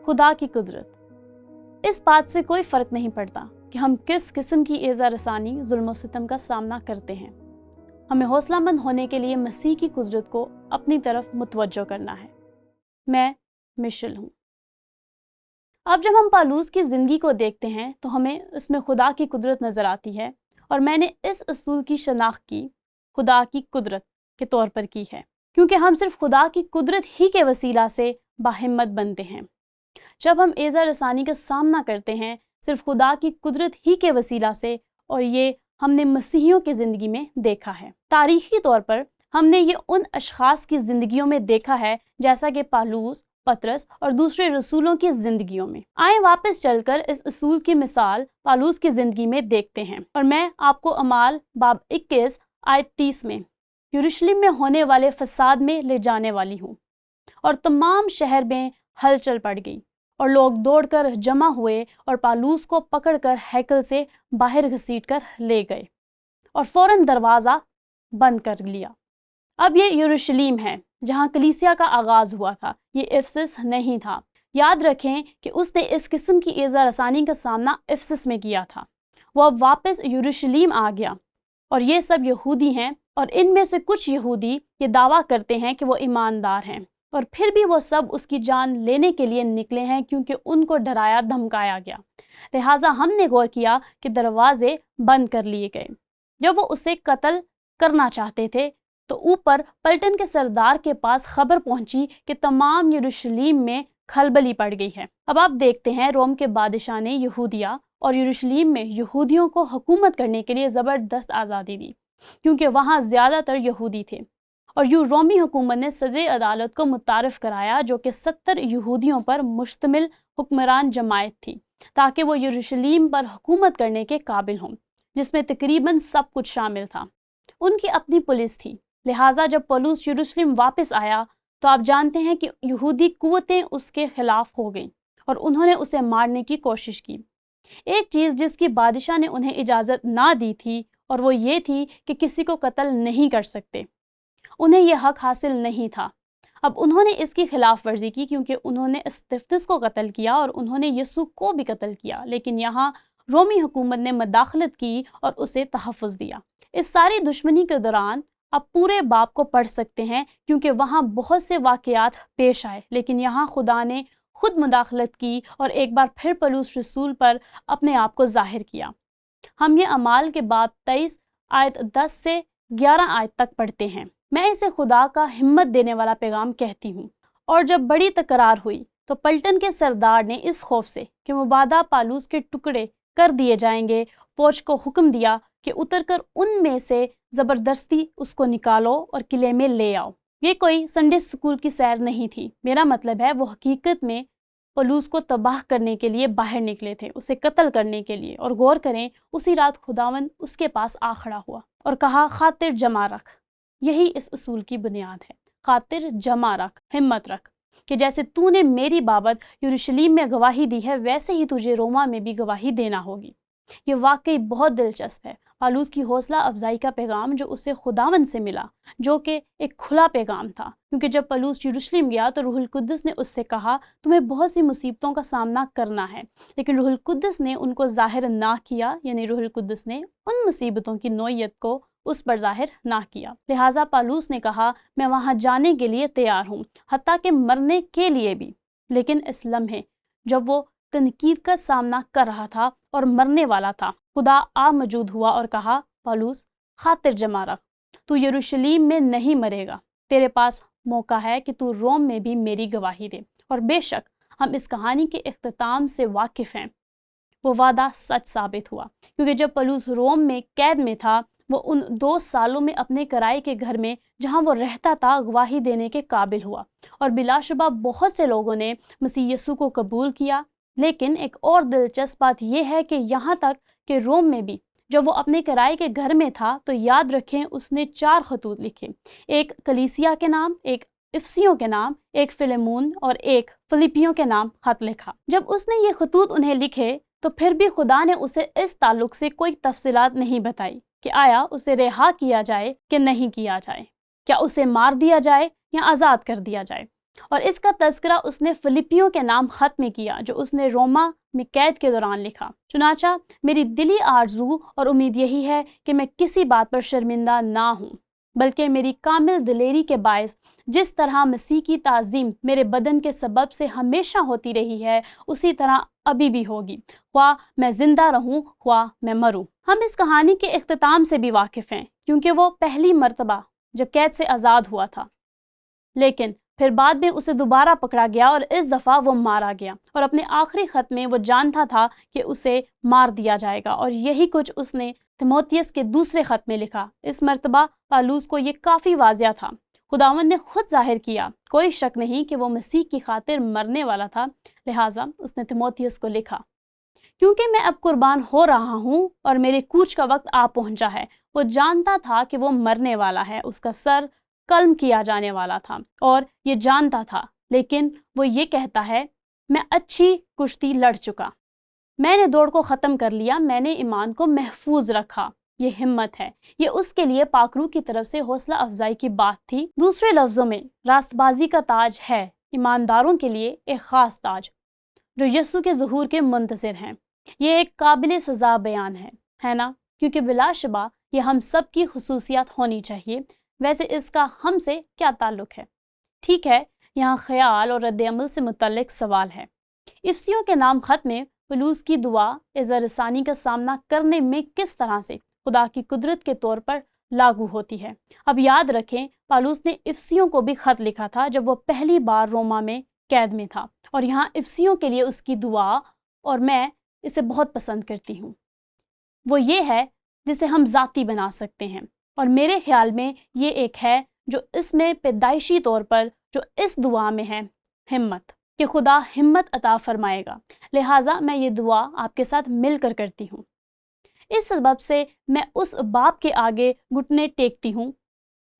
خدا کی قدرت۔ اس بات سے کوئی فرق نہیں پڑتا کہ ہم کس قسم کی ایذا رسانی، ظلم و ستم کا سامنا کرتے ہیں، ہمیں حوصلہ مند ہونے کے لیے مسیح کی قدرت کو اپنی طرف متوجہ کرنا ہے۔ میں مشل ہوں۔ اب جب ہم پالوس کی زندگی کو دیکھتے ہیں تو ہمیں اس میں خدا کی قدرت نظر آتی ہے، اور میں نے اس اصول کی شناخت کی خدا کی قدرت کے طور پر کی ہے، کیونکہ ہم صرف خدا کی قدرت ہی کے وسیلہ سے باہمت بنتے ہیں۔ جب ہم ایذا رسانی کا سامنا کرتے ہیں صرف خدا کی قدرت ہی کے وسیلہ سے، اور یہ ہم نے مسیحیوں کی زندگی میں دیکھا ہے۔ تاریخی طور پر ہم نے یہ ان اشخاص کی زندگیوں میں دیکھا ہے جیسا کہ پالوس، پطرس اور دوسرے رسولوں کی زندگیوں میں۔ آئیں واپس چل کر اس اصول کی مثال پالوس کی زندگی میں دیکھتے ہیں، اور میں آپ کو اعمال باب 21 آیت 30 میں یروشلم میں ہونے والے فساد میں لے جانے والی ہوں۔ اور تمام شہر میں ہلچل پڑ گئی، اور لوگ دوڑ کر جمع ہوئے اور پالوس کو پکڑ کر ہیکل سے باہر گھسیٹ کر لے گئے، اور فوراً دروازہ بند کر لیا۔ اب یہ یروشلم ہے جہاں کلیسیا کا آغاز ہوا تھا، یہ افسس نہیں تھا۔ یاد رکھیں کہ اس نے اس قسم کی ایذا رسانی کا سامنا افسس میں کیا تھا۔ وہ اب واپس یروشلم آ گیا، اور یہ سب یہودی ہیں، اور ان میں سے کچھ یہودی یہ دعویٰ کرتے ہیں کہ وہ ایماندار ہیں، اور پھر بھی وہ سب اس کی جان لینے کے لیے نکلے ہیں کیونکہ ان کو ڈرایا دھمکایا گیا۔ لہٰذا ہم نے غور کیا کہ دروازے بند کر لیے گئے۔ جب وہ اسے قتل کرنا چاہتے تھے تو اوپر پلٹن کے سردار کے پاس خبر پہنچی کہ تمام یروشلم میں کھلبلی پڑ گئی ہے۔ اب آپ دیکھتے ہیں روم کے بادشاہ نے یہودیہ اور یروشلم میں یہودیوں کو حکومت کرنے کے لیے زبردست آزادی دی، کیونکہ وہاں زیادہ تر یہودی تھے، اور رومی حکومت نے صدر عدالت کو متعارف کرایا جو کہ 70 یہودیوں پر مشتمل حکمران جماعت تھی، تاکہ وہ یروشلم پر حکومت کرنے کے قابل ہوں، جس میں تقریباً سب کچھ شامل تھا۔ ان کی اپنی پولیس تھی۔ لہٰذا جب پولس یروشلم واپس آیا تو آپ جانتے ہیں کہ یہودی قوتیں اس کے خلاف ہو گئیں، اور انہوں نے اسے مارنے کی کوشش کی۔ ایک چیز جس کی بادشاہ نے انہیں اجازت نہ دی تھی، اور وہ یہ تھی کہ کسی کو قتل نہیں کر سکتے، انہیں یہ حق حاصل نہیں تھا۔ اب انہوں نے اس کی خلاف ورزی کی کیونکہ انہوں نے استفنس کو قتل کیا اور انہوں نے یسوع کو بھی قتل کیا، لیکن یہاں رومی حکومت نے مداخلت کی اور اسے تحفظ دیا۔ اس ساری دشمنی کے دوران آپ پورے باب کو پڑھ سکتے ہیں کیونکہ وہاں بہت سے واقعات پیش آئے، لیکن یہاں خدا نے خود مداخلت کی اور ایک بار پھر پولس رسول پر اپنے آپ کو ظاہر کیا۔ ہم یہ اعمال کے باب 23 آیت 10 سے 11 آیت تک پڑھتے ہیں۔ میں اسے خدا کا ہمت دینے والا پیغام کہتی ہوں۔ اور جب بڑی تکرار ہوئی تو پلٹن کے سردار نے اس خوف سے کہ مبادا پالوس کے ٹکڑے کر دیے جائیں گے، فوج کو حکم دیا کہ اتر کر ان میں سے زبردستی اس کو نکالو اور قلعے میں لے آؤ۔ یہ کوئی سنڈے اسکول کی سیر نہیں تھی، میرا مطلب ہے وہ حقیقت میں پولس کو تباہ کرنے کے لیے باہر نکلے تھے، اسے قتل کرنے کے لیے۔ اور غور کریں، اسی رات خداوند اس کے پاس آ کھڑا ہوا اور کہا خاطر جمع رکھ۔ یہی اس اصول کی بنیاد ہے، خاطر جمع رکھ، ہمت رکھ، کہ جیسے تو نے میری بابت یروشلم میں گواہی دی ہے ویسے ہی تجھے روما میں بھی گواہی دینا ہوگی۔ یہ واقعی بہت دلچسپ ہے۔ پالوس کی حوصلہ افزائی کا پیغام جو اسے خداوند سے ملا، جو کہ ایک کھلا پیغام تھا، کیونکہ جب پالوس یروشلم گیا تو روح القدس نے اس سے کہا تمہیں بہت سی مصیبتوں کا سامنا کرنا ہے، لیکن روح القدس نے ان کو ظاہر نہ کیا، یعنی روح القدس نے ان مصیبتوں کی نوعیت کو اس پر ظاہر نہ کیا۔ لہٰذا پالوس نے کہا میں وہاں جانے کے لیے تیار ہوں، حتیٰ کہ مرنے کے لیے بھی۔ لیکن اس لمحے جب وہ تنقید کا سامنا کر رہا تھا اور مرنے والا تھا، خدا آ موجود ہوا اور کہا پالوس خاطر جمع رکھ، تو یروشلم میں نہیں مرے گا، تیرے پاس موقع ہے کہ تو روم میں بھی میری گواہی دے۔ اور بے شک ہم اس کہانی کے اختتام سے واقف ہیں، وہ وعدہ سچ ثابت ہوا، کیونکہ جب پالوس روم میں قید میں تھا وہ ان 2 سالوں میں اپنے کرائے کے گھر میں جہاں وہ رہتا تھا گواہی دینے کے قابل ہوا، اور بلا شبہ بہت سے لوگوں نے مسیح یسوع کو قبول کیا۔ لیکن ایک اور دلچسپ بات یہ ہے کہ یہاں تک کہ روم میں بھی جب وہ اپنے کرائے کے گھر میں تھا تو یاد رکھیں اس نے 4 خطوط لکھے، ایک کلیسیا کے نام، ایک افسیوں کے نام، ایک فلیمون اور ایک فلیپیوں کے نام خط لکھا۔ جب اس نے یہ خطوط انہیں لکھے تو پھر بھی خدا نے اسے اس تعلق سے کوئی تفصیلات نہیں بتائی کہ آیا اسے رہا کیا جائے کہ نہیں کیا جائے، کیا اسے مار دیا جائے یا آزاد کر دیا جائے۔ اور اس کا تذکرہ اس نے فلپیوں کے نام خط میں کیا جو اس نے روما میں قید کے دوران لکھا۔ چنانچہ میری دلی آرزو اور امید یہی ہے کہ میں کسی بات پر شرمندہ نہ ہوں، بلکہ میری کامل دلیری کے باعث جس طرح مسیح کی تعظیم میرے بدن کے سبب سے ہمیشہ ہوتی رہی ہے اسی طرح ابھی بھی ہوگی، خواہ میں زندہ رہوں خواہ میں مروں۔ ہم اس کہانی کے اختتام سے بھی واقف ہیں کیونکہ وہ پہلی مرتبہ جب قید سے آزاد ہوا تھا، لیکن پھر بعد میں اسے دوبارہ پکڑا گیا اور اس دفعہ وہ مارا گیا، اور اپنے آخری خط میں وہ جانتا تھا کہ اسے مار دیا جائے گا، اور یہی کچھ اس نے تیموتھیوس کے دوسرے خط میں لکھا۔ اس مرتبہ پالوس کو یہ کافی واضح تھا، خداوند نے خود ظاہر کیا، کوئی شک نہیں کہ وہ مسیح کی خاطر مرنے والا تھا، لہٰذا اس نے تیموتھیوس کو لکھا، کیونکہ میں اب قربان ہو رہا ہوں اور میرے کوچ کا وقت آ پہنچا ہے۔ وہ جانتا تھا کہ وہ مرنے والا ہے، اس کا سر قلم کیا جانے والا تھا اور یہ جانتا تھا، لیکن وہ یہ کہتا ہے، میں اچھی کشتی لڑ چکا، میں نے دوڑ کو ختم کر لیا، میں نے ایمان کو محفوظ رکھا۔ یہ ہمت ہے، یہ اس کے لیے پاک روح کی طرف سے حوصلہ افزائی کی بات تھی۔ دوسرے لفظوں میں راست بازی کا تاج ہے ایمانداروں کے لیے ایک خاص تاج جو یسوع کے ظہور کے منتظر ہیں۔ یہ ایک قابل سزا بیان ہے نا؟ کیونکہ بلا شبہ یہ ہم سب کی خصوصیات ہونی چاہیے۔ ویسے اس کا ہم سے کیا تعلق ہے؟ ٹھیک ہے، یہاں خیال اور رد عمل سے متعلق سوال ہے۔ افسیوں کے نام خط میں پولس کی دعا اعزا رسانی کا سامنا کرنے میں کس طرح سے خدا کی قدرت کے طور پر لاگو ہوتی ہے۔ اب یاد رکھیں، پالوس نے افسیوں کو بھی خط لکھا تھا جب وہ پہلی بار روما میں قید میں تھا، اور یہاں افسیوں کے لیے اس کی دعا، اور میں اسے بہت پسند کرتی ہوں، وہ یہ ہے جسے ہم ذاتی بنا سکتے ہیں، اور میرے خیال میں یہ ایک ہے جو اس میں پیدائشی طور پر جو اس دعا میں ہے، ہمت، کہ خدا ہمت عطا فرمائے گا۔ لہٰذا میں یہ دعا آپ کے ساتھ مل کر کرتی ہوں۔ اس سبب سے میں اس باپ کے آگے گھٹنے ٹیکتی ہوں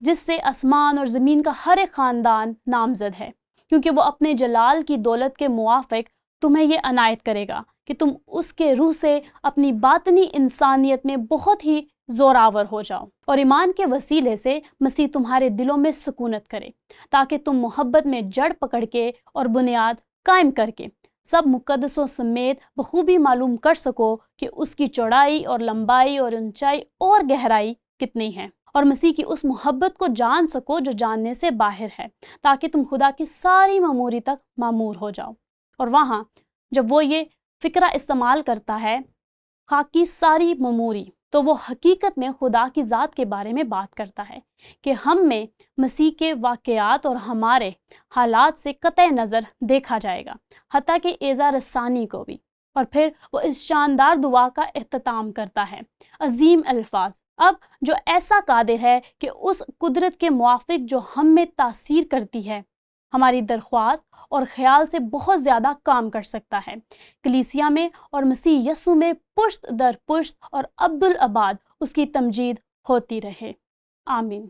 جس سے آسمان اور زمین کا ہر ایک خاندان نامزد ہے، کیونکہ وہ اپنے جلال کی دولت کے موافق تمہیں یہ عنایت کرے گا کہ تم اس کے روح سے اپنی باطنی انسانیت میں بہت ہی زوراور ہو جاؤ، اور ایمان کے وسیلے سے مسیح تمہارے دلوں میں سکونت کرے، تاکہ تم محبت میں جڑ پکڑ کے اور بنیاد قائم کر کے سب مقدسوں سمیت بخوبی معلوم کر سکو کہ اس کی چوڑائی اور لمبائی اور اونچائی اور گہرائی کتنی ہے، اور مسیح کی اس محبت کو جان سکو جو جاننے سے باہر ہے، تاکہ تم خدا کی ساری معموری تک معمور ہو جاؤ۔ اور وہاں جب وہ یہ فکرہ استعمال کرتا ہے، خاکی ساری معموری، تو وہ حقیقت میں خدا کی ذات کے بارے میں بات کرتا ہے کہ ہم میں مسیح کے واقعات اور ہمارے حالات سے قطع نظر دیکھا جائے گا، حتیٰ کہ اعزا رسانی کو بھی۔ اور پھر وہ اس شاندار دعا کا اختتام کرتا ہے، عظیم الفاظ، اب جو ایسا قادر ہے کہ اس قدرت کے موافق جو ہم میں تاثیر کرتی ہے، ہماری درخواست اور خیال سے بہت زیادہ کام کر سکتا ہے، کلیسیا میں اور مسیح یسوع میں پشت در پشت اور ابدالآباد اس کی تمجید ہوتی رہے، آمین۔